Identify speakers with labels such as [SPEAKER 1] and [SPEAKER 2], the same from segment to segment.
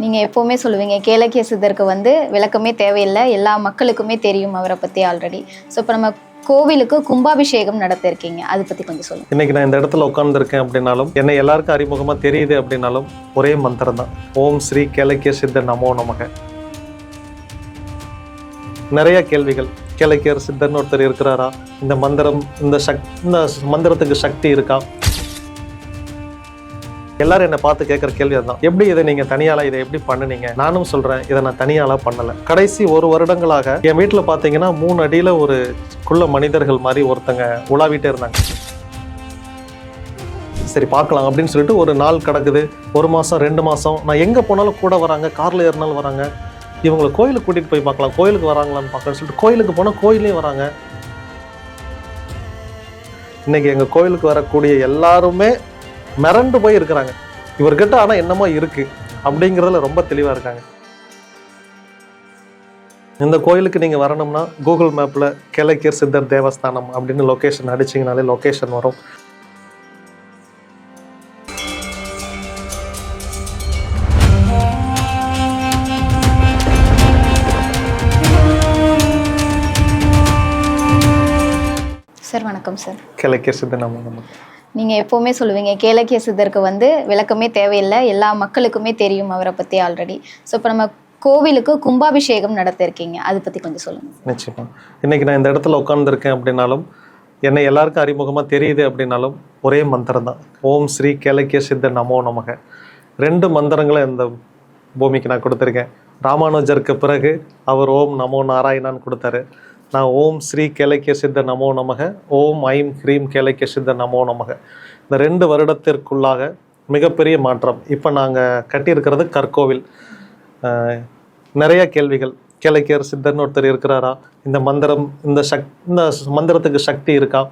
[SPEAKER 1] நீங்கள் எப்போவுமே சொல்லுவீங்க கேளக்கிய சித்தருக்கு விளக்கமே தேவையில்லை, எல்லா மக்களுக்குமே தெரியும் அவரை பற்றி ஆல்ரெடி. ஸோ இப்போ நம்ம கோவிலுக்கு கும்பாபிஷேகம் நடத்த இருக்கீங்க, அதை பற்றி கொஞ்சம் சொல்லுங்கள்.
[SPEAKER 2] இன்னைக்கு நான் இந்த இடத்துல உட்காந்துருக்கேன் அப்படின்னாலும், என்னை எல்லாருக்கும் அறிமுகமாக தெரியுது அப்படின்னாலும் ஒரே மந்திரம் தான். ஓம் ஸ்ரீ கேளக்கிய சித்தர் நமோ நமக. நிறைய கேள்விகள். கேளக்கியர் சித்தர்னு ஒருத்தர் இருக்கிறாரா, இந்த மந்திரம் இந்த மந்திரத்துக்கு சக்தி இருக்கா, எல்லாரும் என்னை பார்த்து கேட்குற கேள்வி அதுதான். எப்படி இதை நீங்கள் தனியால இதை எப்படி பண்ணுனீங்க? நானும் சொல்கிறேன், இதை நான் தனியாலாம் பண்ணலை. கடைசி 1 வருடங்களாக என் வீட்டில் பார்த்தீங்கன்னா 3 அடியில் ஒரு குள்ள மனிதர்கள் மாதிரி ஒருத்தங்க உலாவிட்டே இருந்தாங்க. சரி பார்க்கலாம் அப்படின்னு சொல்லிட்டு ஒரு நாள் கிடக்குது, 1 மாதம் 2 மாதம். நான் எங்கே போனாலும் கூட வராங்க, காரில் ஏறினாலும் வராங்க. இவங்களை கோயிலுக்கு கூட்டிகிட்டு போய் பார்க்கலாம், கோயிலுக்கு வராங்களான்னு பார்க்கலான்னு சொல்லிட்டு கோயிலுக்கு போனால் கோயிலையும் வராங்க. இன்னைக்கு எங்கள் கோயிலுக்கு வரக்கூடிய எல்லாருமே மிரண்டு போய் இருக்கிறாங்க. இவர்கிட்ட ஆனால் என்னமோ இருக்கு அப்படிங்கிறதுல ரொம்ப தெளிவாக இருக்காங்க. இந்த கோயிலுக்கு நீங்கள் வரணும்னா கூகுள் மேப்பில் கேளக்கியர் சித்தர் தேவஸ்தானம் அப்படின்னு லொக்கேஷன் அடிச்சிங்கனாலே லொக்கேஷன் வரும்.
[SPEAKER 1] சார் வணக்கம் சார்.
[SPEAKER 2] கேளக்கியர் சித்தர் நம்ம
[SPEAKER 1] நீங்கள் எப்போவுமே சொல்லுவீங்க கேளக்கிய சித்தருக்கு விளக்கமே தேவையில்லை, எல்லா மக்களுக்குமே தெரியும் அவரை பற்றி ஆல்ரெடி. ஸோ இப்போ நம்ம கோவிலுக்கு கும்பாபிஷேகம் நடத்த இருக்கீங்க, அதை பற்றி கொஞ்சம் சொல்லுங்கள்.
[SPEAKER 2] நிச்சயமா. இன்னைக்கு நான் இந்த இடத்துல உட்காந்துருக்கேன் அப்படின்னாலும், என்னை எல்லாருக்கும் அறிமுகமாக தெரியுது அப்படின்னாலும் ஒரே மந்திரம் தான். ஓம் ஸ்ரீ கேளக்கிய சித்தர் நமோ நமக. 2 மந்திரங்களை இந்த பூமிக்கு நான் கொடுத்துருக்கேன். ராமானுஜருக்கு பிறகு அவர் ஓம் நமோ நாராயணான்னு கொடுத்தாரு. நான் ஓம் ஸ்ரீ கேளக்கிய சித்தர் நமோ நமக, ஓம் ஐம் ஹ்ரீம் கேளக்கிய சித்தர் நமோ நமக. இந்த 2 வருடத்திற்குள்ளாக மிகப்பெரிய மாற்றம். இப்போ நாங்கள் கட்டியிருக்கிறது கற்கோவில். நிறைய கேள்விகள். கேளக்கியர் சித்தர்னு ஒருத்தர் இருக்கிறாரா, இந்த மந்திரம் இந்த மந்திரத்துக்கு சக்தி இருக்கா,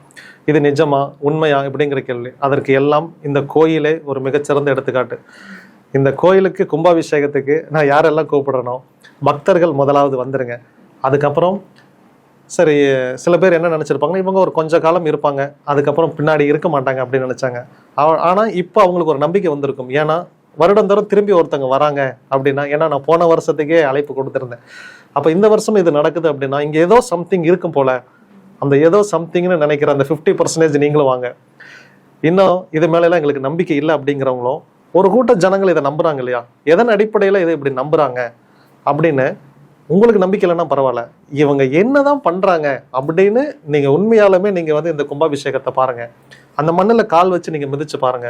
[SPEAKER 2] இது நிஜமா உண்மையா இப்படிங்கிற கேள்வி. அதற்கு எல்லாம் இந்த கோயிலே ஒரு மிகச்சிறந்த எடுத்துக்காட்டு. இந்த கோயிலுக்கு கும்பாபிஷேகத்துக்கு நான் யாரெல்லாம் கூப்பிடுறேனோ பக்தர்கள் முதலாவது வந்துடுங்க. அதுக்கப்புறம் சரி, சில பேர் என்ன நினச்சிருப்பாங்கன்னா, இவங்க ஒரு கொஞ்ச காலம் இருப்பாங்க, அதுக்கப்புறம் பின்னாடி இருக்க மாட்டாங்க அப்படின்னு நினச்சாங்க. ஆனால் இப்போ அவங்களுக்கு ஒரு நம்பிக்கை வந்திருக்கும். ஏன்னா வருடந்தோறும் திரும்பி ஒருத்தங்க வராங்க அப்படின்னா, ஏன்னா நான் போன வருஷத்துக்கே அழைப்பு கொடுத்துருந்தேன். அப்போ இந்த வருஷம் இது நடக்குது அப்படின்னா இங்கே ஏதோ சம்திங் இருக்கும் போல. அந்த ஏதோ சம்திங்னு நினைக்கிற அந்த 50% நீங்களும் வாங்க. இன்னும் இது மேலெல்லாம் எங்களுக்கு நம்பிக்கை இல்லை அப்படிங்கிறவங்களும் ஒரு கூட்ட ஜனங்கள் இதை நம்புறாங்க இல்லையா, எதன் அடிப்படையில் இதை இப்படி நம்புறாங்க அப்படின்னு உங்களுக்கு நம்பிக்கை இல்லைன்னா பரவாயில்ல, இவங்க என்னதான் பண்றாங்க அப்படின்னு நீங்க உண்மையாலுமே நீங்க இந்த கும்பாபிஷேகத்தை பாருங்க, அந்த மண்ணில் கால் வச்சு நீங்க மிதிச்சு பாருங்க.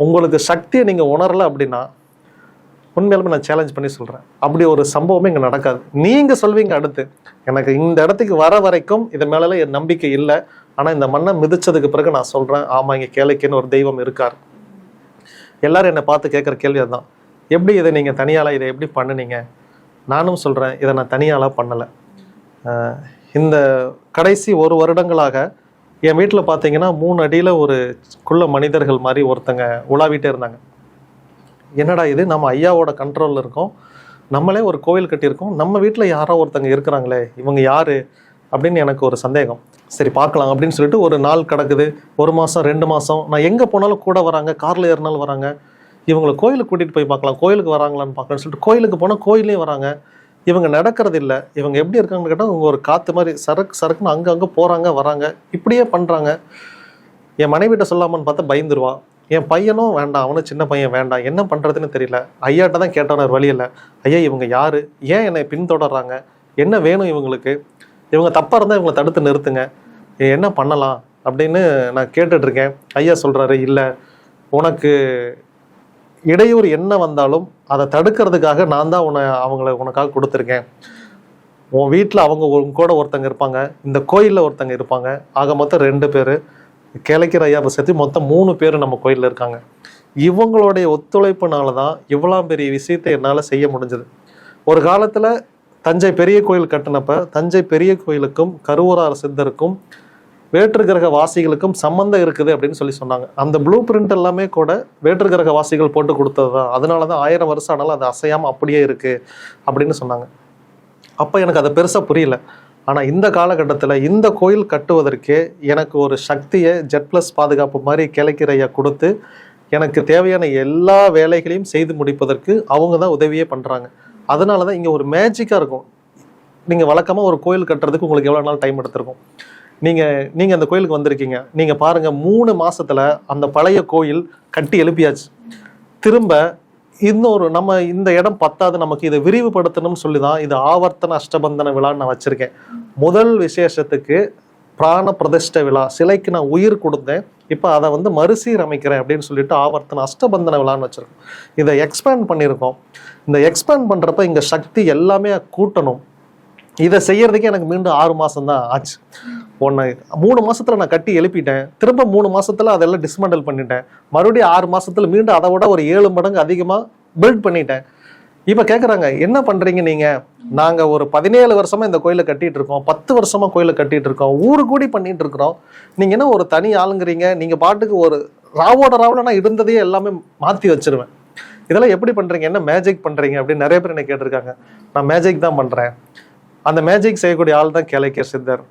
[SPEAKER 2] உங்களுக்கு சக்தியை நீங்க உணரல அப்படின்னா உண்மையாலுமே நான் சேலஞ்ச் பண்ணி சொல்றேன், அப்படி ஒரு சம்பவமே இங்க நடக்காது. நீங்க சொல்வீங்க அடுத்து, எனக்கு இந்த இடத்துக்கு வர வரைக்கும் இது மேல என் நம்பிக்கை இல்லை, ஆனா இந்த மண்ணை மிதிச்சதுக்கு பிறகு நான் சொல்றேன், ஆமா இங்க கேளக்கியன்னு ஒரு தெய்வம் இருக்கார். எல்லாரும் என்னை பார்த்து கேட்குற கேள்வி அதுதான். எப்படி இதை நீங்க தனியால இதை எப்படி பண்ணுனீங்க? நானும் சொல்கிறேன், இதை நான் தனியாலாம் பண்ணலை. இந்த கடைசி 1 வருடங்களாக என் வீட்டில் பார்த்தீங்கன்னா 3 அடியில் ஒரு குள்ள மனிதர்கள் மாதிரி ஒருத்தங்க உலாவிட்டே இருந்தாங்க. என்னடா இது, நம்ம ஐயாவோட கண்ட்ரோலில் இருக்கோம், நம்மளே ஒரு கோவில் கட்டியிருக்கோம், நம்ம வீட்டில் யாரோ ஒருத்தங்க இருக்கிறாங்களே, இவங்க யார் அப்படின்னு எனக்கு ஒரு சந்தேகம். சரி பார்க்கலாம் அப்படின்னு சொல்லிட்டு ஒரு நாள் கிடக்குது, 1 மாதம் 2 மாதம். நான் எங்கே போனாலும் கூட வராங்க, காரில் ஏறினாலும் வராங்க. இவங்களை கோயிலுக்கு கூட்டிகிட்டு போய் பார்க்கலாம், கோயிலுக்கு வராங்களான்னு பார்க்கலான்னு சொல்லிட்டு கோயிலுக்கு போனால் கோயிலையும் வராங்க. இவங்க நடக்கிறது இல்லை. இவங்க எப்படி இருக்காங்கன்னு கேட்டால் இவங்க ஒரு காற்று மாதிரி சரக்குன்னு அங்கே போகிறாங்க வராங்க, இப்படியே பண்ணுறாங்க. என் மனைவிட்ட சொல்லாமன்னு பார்த்தா பயந்துருவா. என் பையனும் வேண்டாம், அவனும் சின்ன பையன் வேண்டாம், என்ன பண்ணுறதுன்னு தெரியல. ஐயாட்ட தான் கேட்டவன வழி இல்லை. ஐயா இவங்க யார், ஏன் என்னை பின்தொடர்றாங்க, என்ன வேணும் இவங்களுக்கு, இவங்க தப்பாக இருந்தால் இவங்களை தடுத்து நிறுத்துங்க, என்ன பண்ணலாம் அப்படின்னு நான் கேட்டுட்ருக்கேன். ஐயா சொல்கிறாரு, இல்லை உனக்கு இடையூறு என்ன வந்தாலும் அதை தடுக்கிறதுக்காக நான் தான் உனக்காக கொடுத்துருக்கேன். உன் வீட்டில் அவங்க கூட ஒருத்தங்க இருப்பாங்க, இந்த கோயிலில் ஒருத்தங்க இருப்பாங்க, ஆக மொத்தம் 2 பேர். கேளக்கியர் ஐயாவை சேர்த்து மொத்தம் 3 பேர் நம்ம கோயிலில் இருக்காங்க. இவங்களுடைய ஒத்துழைப்புனால தான் இவ்வளோ பெரிய விஷயத்தை என்னால் செய்ய முடிஞ்சது. ஒரு காலத்தில் தஞ்சை பெரிய கோயில் கட்டினப்ப தஞ்சை பெரிய கோயிலுக்கும் கருவூரார் சித்தருக்கும் வேற்று கிரக வாசிகளுக்கும் சம்மந்தம் இருக்குது அப்படின்னு சொன்னாங்க. அந்த ப்ளூ பிரிண்ட் எல்லாமே கூட வேற்று கிரக வாசிகள் போட்டு கொடுத்தது தான். அதனால தான் 1000 வருஷம் ஆனாலும் அது அசையாமல் அப்படியே இருக்குது அப்படின்னு சொன்னாங்க. அப்போ எனக்கு அதை பெருசாக புரியல. ஆனால் இந்த காலகட்டத்தில் இந்த கோயில் கட்டுவதற்கே எனக்கு ஒரு சக்தியை ஜெட் ப்ளஸ் பாதுகாப்பு மாதிரி கேளக்கியர் ஐயா கொடுத்து எனக்கு தேவையான எல்லா வேலைகளையும் செய்து முடிப்பதற்கு அவங்க தான் உதவியே பண்ணுறாங்க. அதனால தான் இங்கே ஒரு மேஜிக்காக இருக்கும். நீங்கள் வழக்கமாக ஒரு கோயில் கட்டுறதுக்கு உங்களுக்கு எவ்வளோ நாள் டைம் எடுத்திருக்கும். நீங்கள் அந்த கோயிலுக்கு வந்திருக்கீங்க, நீங்கள் பாருங்கள் 3 மாசத்துல அந்த பழைய கோயில் கட்டி எழுப்பியாச்சு. திரும்ப நம்ம இந்த இடம் பத்தாது, நமக்கு இதை விரிவுபடுத்தணும்னு சொல்லி தான் இது ஆவர்த்தன அஷ்டபந்தன விழான்னு நான் வச்சிருக்கேன். முதல் விசேஷத்துக்கு பிராண பிரதிஷ்ட விழா, சிலைக்கு நான் உயிர் கொடுத்தேன், இப்போ அதை வந்து மறுசீரமைக்கிறேன் அப்படின்னு சொல்லிட்டு ஆவர்த்தன அஷ்டபந்தன விழான்னு வச்சிருக்கோம். இதை எக்ஸ்பேண்ட் பண்ணியிருக்கோம். இந்த எக்ஸ்பேண்ட் பண்ணுறப்ப இங்கே சக்தி எல்லாமே கூட்டணும். இதை செய்யறதுக்கு எனக்கு மீண்டும் 6 மாதம் தான் ஆச்சு. 3 மாசத்துல நான் கட்டி எழுப்பிட்டேன். திரும்ப 3 மாசத்துல அதெல்லாம் டிஸ்மண்டல் பண்ணிட்டேன். மறுபடியும் 6 மாசத்துல மீண்டும் அதை விட ஒரு 7 மடங்கு அதிகமாக பில்ட் பண்ணிட்டேன். இப்போ கேட்குறாங்க, என்ன பண்ணுறீங்க நீங்கள்? நாங்கள் ஒரு 17 வருஷமா இந்த கோயிலை கட்டிட்டு இருக்கோம், 10 வருஷமா கோயிலை கட்டிட்டு இருக்கோம், ஊரு கூடி பண்ணிட்டு இருக்கிறோம். நீங்கள் என்ன ஒரு தனி ஆளுங்கிறீங்க? நீங்கள் பாட்டுக்கு ஒரு ராவோட நான் இருந்ததையே எல்லாமே மாற்றி வச்சிருவேன். இதெல்லாம் எப்படி பண்ணுறீங்க? என்ன மேஜிக் பண்ணுறீங்க அப்படின்னு நிறைய பேர் என்ன கேட்டிருக்காங்க. நான் மேஜிக் தான் பண்ணுறேன். அந்த மேஜிக் செய்யக்கூடிய ஆள் தான் கேளக்கிய சித்தர்.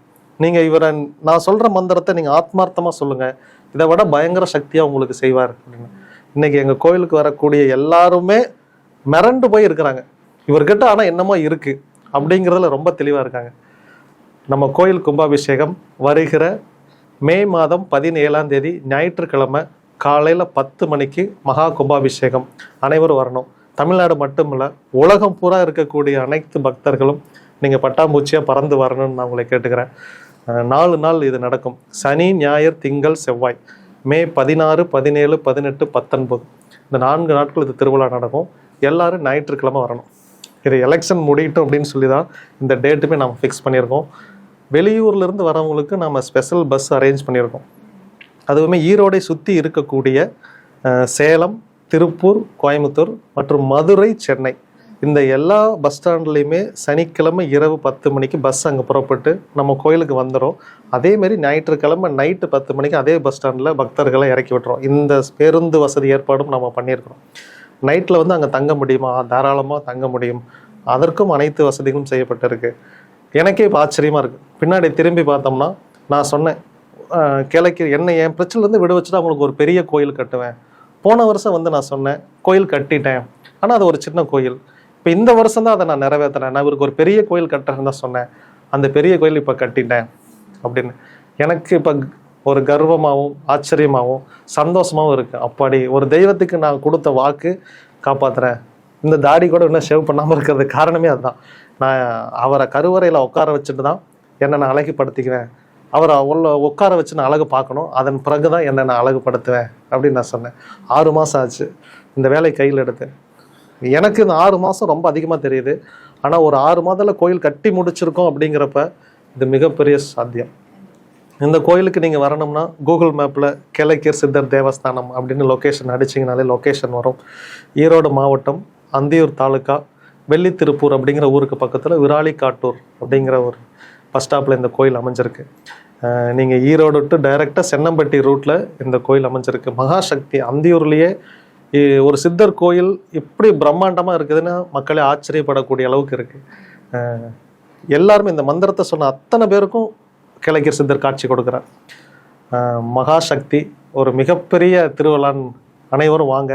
[SPEAKER 2] நீங்கள் இவரை, நான் சொல்கிற மந்திரத்தை நீங்கள் ஆத்மார்த்தமாக சொல்லுங்கள், இதை விட பயங்கர சக்தியாக உங்களுக்கு செய்வார் அப்படின்னு. இன்னைக்கு எங்கள் கோயிலுக்கு வரக்கூடிய எல்லாருமே மிரண்டு போய் இருக்கிறாங்க. இவர்கிட்ட ஆனால் என்னமோ இருக்குது அப்படிங்கிறதுல ரொம்ப தெளிவாக இருக்காங்க. நம்ம கோயில் கும்பாபிஷேகம் வருகிற மே மாதம் 17ஆம் தேதி ஞாயிற்றுக்கிழமை காலையில் 10 மணிக்கு மகா கும்பாபிஷேகம். அனைவரும் வரணும். தமிழ்நாடு மட்டுமில்ல, உலகம் பூரா இருக்கக்கூடிய அனைத்து பக்தர்களும் நீங்கள் பட்டாம்பூச்சியாக பறந்து வரணும்னு நான் உங்களை கேட்டுக்கிறேன். 4 நாள் இது நடக்கும். சனி, ஞாயிறு, திங்கள், செவ்வாய். மே 16, 17, 18, 19 இந்த 4 நாட்கள் இது திருவிழா நடக்கும். எல்லாரும் ஞாயிற்றுக்கிழமை வரணும். இது எலெக்ஷன் முடியட்டும் அப்படின்னு சொல்லி தான் இந்த டேட்டுமே நம்ம ஃபிக்ஸ் பண்ணியிருக்கோம். வெளியூர்லேருந்து வரவங்களுக்கு நம்ம ஸ்பெஷல் பஸ் அரேஞ்ச் பண்ணியிருக்கோம். அதுவுமே ஈரோடை சுற்றி இருக்கக்கூடிய சேலம், திருப்பூர், கோயம்புத்தூர் மற்றும் மதுரை, சென்னை இந்த எல்லா பஸ் ஸ்டாண்ட்லேயுமே சனிக்கிழமை இரவு 10 மணிக்கு பஸ் அங்கே புறப்பட்டு நம்ம கோயிலுக்கு வந்துடும். அதேமாரி ஞாயிற்றுக்கிழமை நைட்டு 10 மணிக்கு அதே பஸ் ஸ்டாண்டில் பக்தர்களை இறக்கி விட்டுறோம். இந்த பேருந்து வசதி ஏற்பாடும் நம்ம பண்ணியிருக்கிறோம். நைட்டில் வந்து அங்கே தங்க முடியுமா? தாராளமாக தங்க முடியும். அதற்கும் அனைத்து வசதிகளும் செய்யப்பட்டிருக்கு. எனக்கே இப்போ ஆச்சரியமாக இருக்குது. பின்னாடி திரும்பி பார்த்தோம்னா நான் சொன்னேன், கிழக்கு என்னை என் பிரச்சனைலேருந்து விட வச்சுட்டு அவங்களுக்கு ஒரு பெரிய கோயில் கட்டுவேன். போன வருஷம் வந்து நான் சொன்னேன் கோயில் கட்டிட்டேன், ஆனால் அது ஒரு சின்ன கோயில். இப்போ இந்த வருஷம் தான் அதை நான் நிறைவேற்றினேன். நான் இவருக்கு ஒரு பெரிய கோயில் கட்டுறேன்னு தான் சொன்னேன். அந்த பெரிய கோயில் இப்போ கட்டிட்டேன் அப்படின்னு எனக்கு இப்போ ஒரு கர்வமாகவும் ஆச்சரியமாகவும் சந்தோஷமாகவும் இருக்குது. அப்பாடி ஒரு தெய்வத்துக்கு நான் கொடுத்த வாக்கு காப்பாற்றுறேன். இந்த தாடி கூட இன்னும் ஷேவ் பண்ணாமல் இருக்கிறது காரணமே அதுதான். நான் அவரை கருவறையில் உட்கார வச்சுட்டு தான் என்னை நான் அழகுபடுத்திக்குவேன். அவரை உட்கார வச்சு நான் அழகு பார்க்கணும், அதன் பிறகு தான் என்னை நான் அழகுபடுத்துவேன் அப்படின்னு நான் சொன்னேன். 6 மாதம் ஆச்சு இந்த வேலை கையில் எடுத்து. எனக்கு இந்த 6 மாதம் ரொம்ப அதிகமாக தெரியுது. ஆனால் ஒரு 6 மாதத்தில் கோயில் கட்டி முடிச்சிருக்கோம் அப்படிங்கிறப்ப இது மிகப்பெரிய சாத்தியம். இந்த கோயிலுக்கு நீங்கள் வரணும்னா கூகுள் மேப்பில் கேளக்கியர் சித்தர் தேவஸ்தானம் அப்படின்னு லொக்கேஷன் அடிச்சிங்கனாலே லொக்கேஷன் வரும். ஈரோடு மாவட்டம் அந்தியூர் தாலுக்கா வெள்ளித்திருப்பூர் அப்படிங்கிற ஊருக்கு பக்கத்தில் விராலிக்காட்டூர் அப்படிங்கிற ஒரு பஸ் ஸ்டாப்பில் இந்த கோயில் அமைஞ்சிருக்கு. நீங்கள் ஈரோடு டு டைரெக்டாக சென்னம்பட்டி ரூட்டில் இந்த கோயில் அமைஞ்சிருக்கு. மகாசக்தி அந்தியூர்லேயே ஒரு சித்தர் கோயில் இப்படி பிரம்மாண்டமாக இருக்குதுன்னு மக்களே ஆச்சரியப்படக்கூடிய அளவுக்கு இருக்குது. எல்லாருமே இந்த மந்திரத்தை சொன்ன அத்தனை பேருக்கும் கேளக்கியர் சித்தர் காட்சி கொடுக்குறார். மகாசக்தி ஒரு மிகப்பெரிய திருவிழான்னு அனைவரும் வாங்க.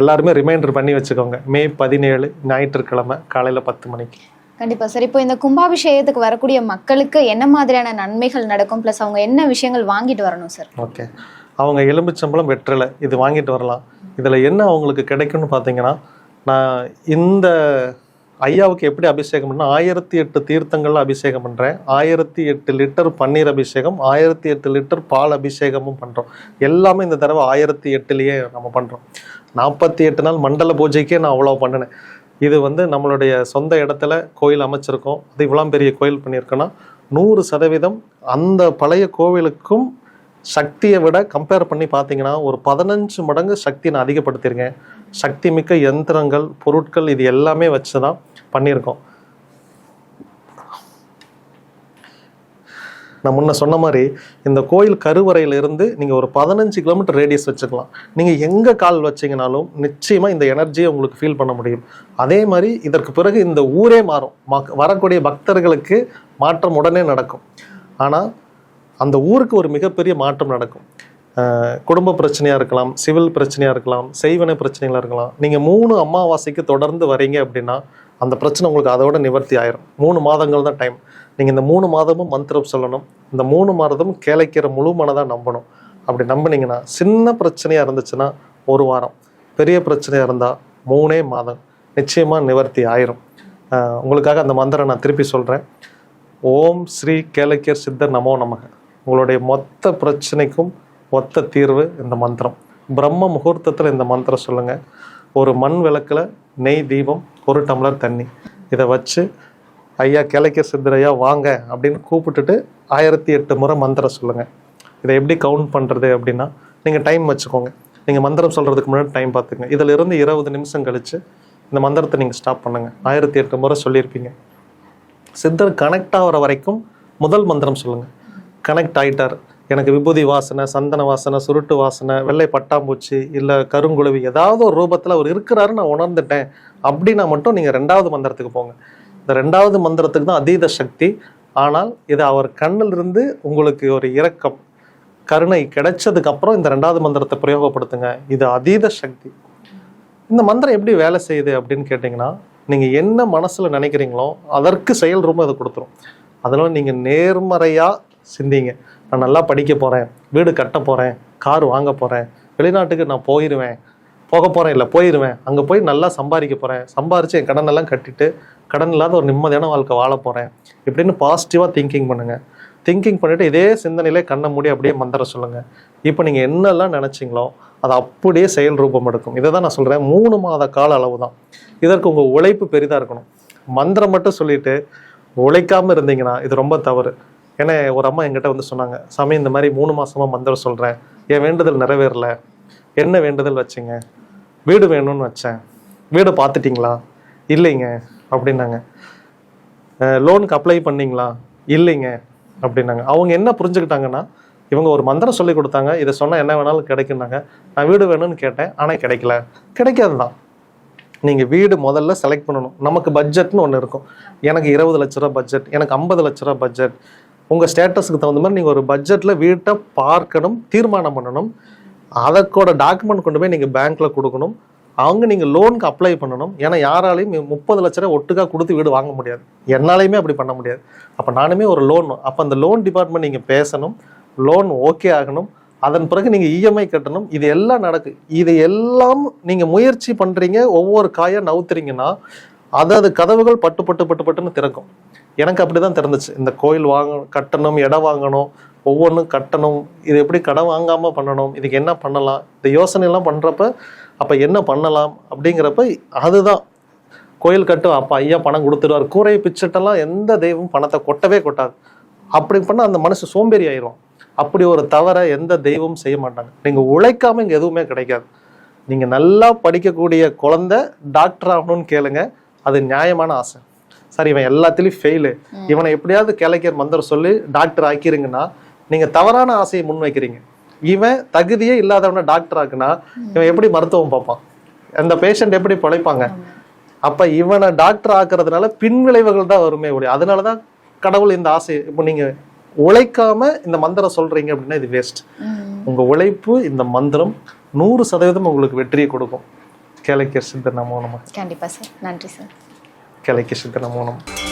[SPEAKER 2] எல்லாருமே ரிமைண்டர் பண்ணி வச்சுக்கோங்க. மே 17 ஞாயிற்றுக்கிழமை காலையில் 10 மணிக்கு.
[SPEAKER 1] கண்டிப்பாக சார். இப்போ இந்த கும்பாபிஷேகத்துக்கு வரக்கூடிய மக்களுக்கு என்ன மாதிரியான நன்மைகள் நடக்கும், ப்ளஸ் அவங்க என்ன விஷயங்கள் வாங்கிட்டு வரணும் சார்?
[SPEAKER 2] ஓகே, அவங்க எலும்புச்சம்பளம், வெற்றிலை இது வாங்கிட்டு வரலாம். இதில் என்ன அவங்களுக்கு கிடைக்கும்னு பார்த்தீங்கன்னா, நான் இந்த ஐயாவுக்கு எப்படி அபிஷேகம் பண்ணால் 1008 தீர்த்தங்கள் அபிஷேகம் பண்ணுறேன். 1008 லிட்டர் பன்னீர் அபிஷேகம், 1008 லிட்டர் பால் அபிஷேகமும் பண்ணுறோம். எல்லாமே இந்த தடவை 1008லேயே நம்ம பண்ணுறோம். 48 நாள் மண்டல பூஜைக்கே நான் அவ்வளோ பண்ணினேன். இது வந்து நம்மளுடைய சொந்த இடத்துல கோயில் அமைச்சிருக்கோம். அது இவ்வளோ பெரிய கோயில் பண்ணியிருக்கோன்னா 100% அந்த பழைய கோவிலுக்கும் சக்தியை விட கம்பேர் பண்ணி பார்த்தீங்கன்னா ஒரு 15 மடங்கு சக்தி நான் அதிகப்படுத்தியிருக்கேன். சக்தி மிக்க யந்திரங்கள், பொருட்கள் இது எல்லாமே வச்சு தான் பண்ணியிருக்கோம். நான் முன்ன சொன்ன மாதிரி இந்த கோயில் கருவறையிலிருந்து நீங்கள் ஒரு 15 கிலோமீட்டர் ரேடியஸ் வச்சுக்கலாம். நீங்கள் எங்கே கால் வச்சிங்கனாலும் நிச்சயமாக இந்த எனர்ஜியை உங்களுக்கு ஃபீல் பண்ண முடியும். அதே மாதிரி இதற்கு பிறகு இந்த ஊரே மாறும். வரக்கூடிய பக்தர்களுக்கு மாற்றம் உடனே நடக்கும். ஆனால் அந்த ஊருக்கு ஒரு மிகப்பெரிய மாற்றம் நடக்கும். குடும்ப பிரச்சனையாக இருக்கலாம், சிவில் பிரச்சனையாக இருக்கலாம், செய்வினை பிரச்சனைகளாக இருக்கலாம். நீங்கள் 3 அமாவாசைக்கு தொடர்ந்து வரீங்க அப்படின்னா அந்த பிரச்சனை உங்களுக்கு அதோட நிவர்த்தி ஆயிரும். 3 மாதங்கள் தான் டைம். நீங்கள் இந்த 3 மாதமும் மந்திரம் சொல்லணும். இந்த 3 மாதமும் கேளைக்கிற முழு மனதாக நம்பணும். அப்படி நம்பினீங்கன்னா சின்ன பிரச்சனையாக இருந்துச்சுன்னா 1 வாரம், பெரிய பிரச்சனையாக இருந்தால் 3 மாதம் நிச்சயமாக நிவர்த்தி ஆயிரும். உங்களுக்காக அந்த மந்திரம் நான் திருப்பி சொல்கிறேன். ஓம் ஸ்ரீ கேளக்கியர் சித்தர் நமோ நமக. உங்களுடைய மொத்த பிரச்சனைக்கும் மொத்த தீர்வு இந்த மந்திரம். பிரம்ம முகூர்த்தத்தில் இந்த மந்திரம் சொல்லுங்கள். ஒரு மண் விளக்கில் நெய் தீபம், 1 டம்ளர் தண்ணி, இதை வச்சு ஐயா கேளக்கியர் சித்தர் ஐயா வாங்க அப்படின்னு கூப்பிட்டுட்டு 1008 முறை மந்திரம் சொல்லுங்கள். இதை எப்படி கவுண்ட் பண்ணுறது அப்படின்னா, நீங்கள் டைம் வச்சுக்கோங்க. நீங்கள் மந்திரம் சொல்கிறதுக்கு முன்னாடி டைம் பார்த்துங்க. இதில் இருந்து 20 நிமிஷம் கழித்து இந்த மந்திரத்தை நீங்கள் ஸ்டாப் பண்ணுங்கள். 1008 முறை சொல்லியிருப்பீங்க. சித்தர் கனெக்ட் ஆகிற வரைக்கும் முதல் மந்திரம் சொல்லுங்கள். கனெக்ட் ஆகிட்டார், எனக்கு விபூதி வாசனை, சந்தன வாசனை, சுருட்டு வாசனை, வெள்ளை பட்டாம்பூச்சி இல்லை கருங்குழுவி ஏதாவது ஒரு ரூபத்தில் அவர் இருக்கிறாரு நான் உணர்ந்துட்டேன் அப்படின்னா மட்டும் நீங்கள் 2வது மந்திரத்துக்கு போங்க. இந்த 2வது மந்திரத்துக்கு தான் அதீத சக்தி. ஆனால் இது அவர் கண்ணிலிருந்து உங்களுக்கு ஒரு இரக்கம், கருணை கிடைச்சதுக்கு அப்புறம் இந்த 2வது மந்திரத்தை பிரயோகப்படுத்துங்க. இது அதீத சக்தி. இந்த மந்திரம் எப்படி வேலை செய்யுது அப்படின்னு கேட்டிங்கன்னா, நீங்கள் என்ன மனசில் நினைக்கிறீங்களோ அதற்கு செயல் ரூபம் இதை கொடுத்துரும். அதனால் நீங்கள் நேர்மறையாக சிந்திங்க. நான் நல்லா படிக்க போகிறேன், வீடு கட்ட போகிறேன், கார் வாங்க போகிறேன், வெளிநாட்டுக்கு நான் போக போகிறேன் இல்லை போயிடுவேன், அங்கே போய் நல்லா சம்பாதிக்க போகிறேன், சம்பாரித்து என் கடனெல்லாம் கட்டிட்டு கடன் இல்லாத ஒரு நிம்மதியான வாழ்க்கை வாழ போகிறேன் இப்படின்னு பாசிட்டிவாக திங்கிங் பண்ணுங்கள். திங்கிங் பண்ணிவிட்டு இதே சிந்தனையிலே கண்ணை மூடி அப்படியே மந்திரம் சொல்லுங்கள். இப்போ நீங்கள் என்னெல்லாம் நினச்சிங்களோ அது அப்படியே செயல் ரூபம் எடுக்கும். இதை தான் நான் சொல்கிறேன், 3 மாத கால அளவு தான். இதற்கு உங்கள் உழைப்பு பெரிதாக இருக்கணும். மந்திரம் மட்டும் சொல்லிட்டு உழைக்காமல் இருந்தீங்கன்னா இது ரொம்ப தவறு. ஏன்னா ஒரு அம்மா என்கிட்ட வந்து சொன்னாங்க, சாமி இந்த மாதிரி 3 மாதமாக மந்திரம் சொல்கிறேன், என் வேண்டுதல் நிறைவேறல. என்ன வேண்டுதல் வச்சிங்க? வீடு வேணும்னு வச்சேன். வீடு பார்த்துட்டிங்களா? இல்லைங்க அப்படின்னாங்க. லோனுக்கு அப்ளை பண்ணிங்களா? இல்லைங்க அப்படின்னாங்க. அவங்க என்ன புரிஞ்சுக்கிட்டாங்கன்னா, இவங்க ஒரு மந்திரம் சொல்லி கொடுத்தாங்க, இதை சொன்னால் என்ன வேணாலும் கிடைக்குன்னாங்க. நான் வீடு வேணும்னு கேட்டேன், ஆனால் கிடைக்கல. கிடைக்காது தான். நீங்கள் வீடு முதல்ல செலக்ட் பண்ணணும். நமக்கு பட்ஜெட்னு ஒன்று இருக்கும். எனக்கு 20 லட்ச ரூபா பட்ஜெட், எனக்கு 50 லட்ச ரூபா பட்ஜெட். உங்கள் ஸ்டேட்டஸுக்கு தகுந்த மாதிரி நீங்கள் ஒரு பட்ஜெட்டில் வீட்டை பார்க்கணும், தீர்மானம் பண்ணணும். அதற்கோட டாக்குமெண்ட் கொண்டு போய் நீங்கள் பேங்க்கில் கொடுக்கணும். அவங்க நீங்கள் லோனுக்கு அப்ளை பண்ணணும். ஏன்னா யாராலையும் 30 லட்ச ரூபா ஒட்டுக்காக கொடுத்து வீடு வாங்க முடியாது. என்னாலையுமே அப்படி பண்ண முடியாது. அப்போ நானுமே ஒரு லோன், அப்போ அந்த லோன் டிபார்ட்மெண்ட் நீங்கள் பேசணும், லோன் ஓகே ஆகணும், அதன் பிறகு நீங்கள் இஎம்ஐ கட்டணும். இது எல்லாம் நடக்கு. இது எல்லாம் நீங்கள் முயற்சி பண்ணுறீங்க, ஒவ்வொரு காயாக நவுத்துறீங்கன்னா அதாவது கதவுகள் பட்டுன்னு திறக்கும். எனக்கு அப்படி தான் திறந்துச்சு. இந்த கோயில் கட்டணும், இடம் வாங்கணும், ஒவ்வொன்றும் கட்டணும், இது எப்படி கடன் வாங்காமல் பண்ணணும், இதுக்கு என்ன பண்ணலாம், இந்த யோசனைலாம் பண்ணுறப்ப அப்போ என்ன பண்ணலாம் அப்படிங்கிறப்ப அதுதான் கோயில் கட்டு. அப்போ ஐயா பணம் கொடுத்துருவார். கூரை பிச்சட்டெல்லாம் எந்த தெய்வம் பணத்தை கொட்டவே கொட்டாது. அப்படி பண்ணால் அந்த மனசு சோம்பேறி ஆயிரும். அப்படி ஒரு தவறை எந்த தெய்வமும் செய்ய மாட்டாங்க. நீங்கள் உழைக்காமல் இங்கே எதுவுமே கிடைக்காது. நீங்கள் நல்லா படிக்கக்கூடிய குழந்தை டாக்டர் ஆகணும்னு கேளுங்க, அது நியாயமான ஆசை. சார் இவன் எல்லாத்துலேயும் ஃபெயிலு, இவனை எப்படியாவது கேளைக்கிற மந்திரம் சொல்லி டாக்டர் ஆக்கிருங்கன்னா நீங்கள் தவறான ஆசையை முன்வைக்கிறீங்க. இவன் தகுதியே இல்லாதவனை டாக்டர் ஆக்குனா இவன் எப்படி மருத்துவம் பார்ப்பான், அந்த பேஷண்ட் எப்படி பிழைப்பாங்க? அப்போ இவனை டாக்டர் ஆக்குறதுனால பின்விளைவுகள் தான் வருமே ஒழிய, அதனால தான் கடவுள் இந்த ஆசை. இப்போ நீங்கள் உழைக்காம இந்த மந்திரம் சொல்றீங்க அப்படின்னா இது வேஸ்ட். உங்க உழைப்பு, இந்த மந்திரம் 100% உங்களுக்கு வெற்றியை கொடுக்கும். கேளைக்கியர் சித்தர் நமோ நமக.
[SPEAKER 1] கண்டிப்பா சார். நன்றி சார்.
[SPEAKER 2] கேளைக்கியர் சித்தர் நமோ நமக.